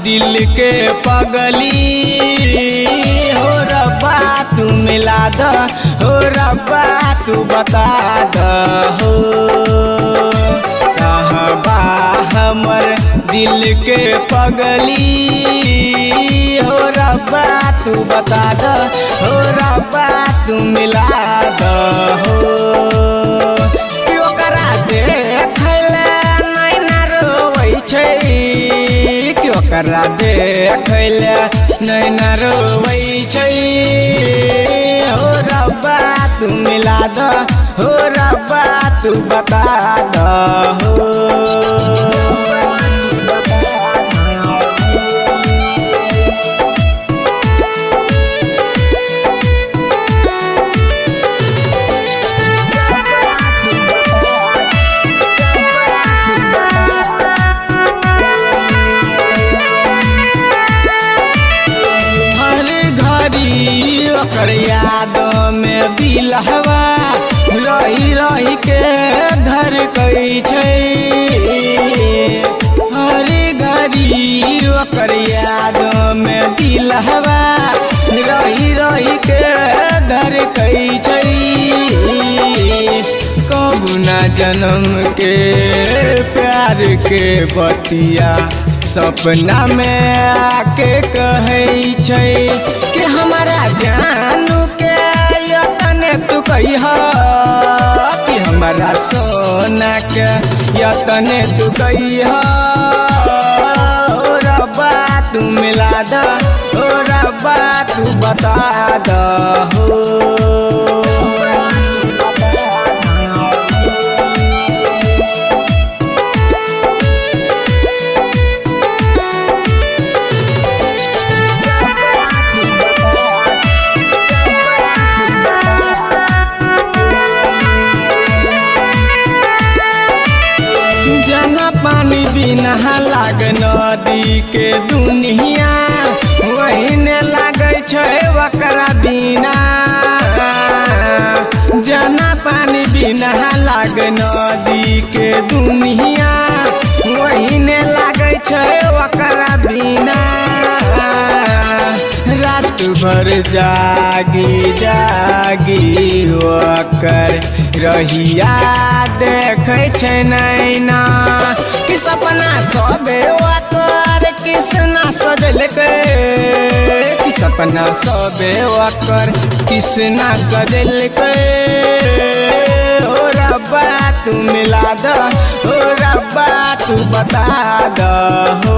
दिल के पगली हो रब्बा तू मिला द हो रब्बा तू बता द हो कहाँ बा हमर दिल के पगली हो रब्बा तू बता द हो रब्बा तू मिला द हो ओकरा देखैले नैना रोवै छै ओकरा देखैले नैना रोवै छै हो रब्बा तू मिला द हो रब्बा तू बता द हो ओकर याद में दिलहवा रही रही के धड़कै छै हर घड़ी ओकर याद में दिलहवा रही रही के धड़कै छै कबू ना जन्म के प्यार के बतिया सपना में आके कहै छै कि हमारा जानू के यतने तू कहिह कि हमारा सोना के यतने तू कहिह ओ रब्बा तू मिला द ओ रब्बा तू बता द हो पानी बिना लाग नदी के दुनिया वहीने लागे छै ओकरा बिना जना पानी बिना लाग नदी के दुनिया वहीने लागे छै ओकरा बिना रात भर जागी जागी ओकर रहिया देखै छै नैना कि सपना सबे ओकर किसना सजलकै कि सपना सबे ओकर किसना सजलकै ओ रब्बा तू मिला द ओ रब्बा तू बता द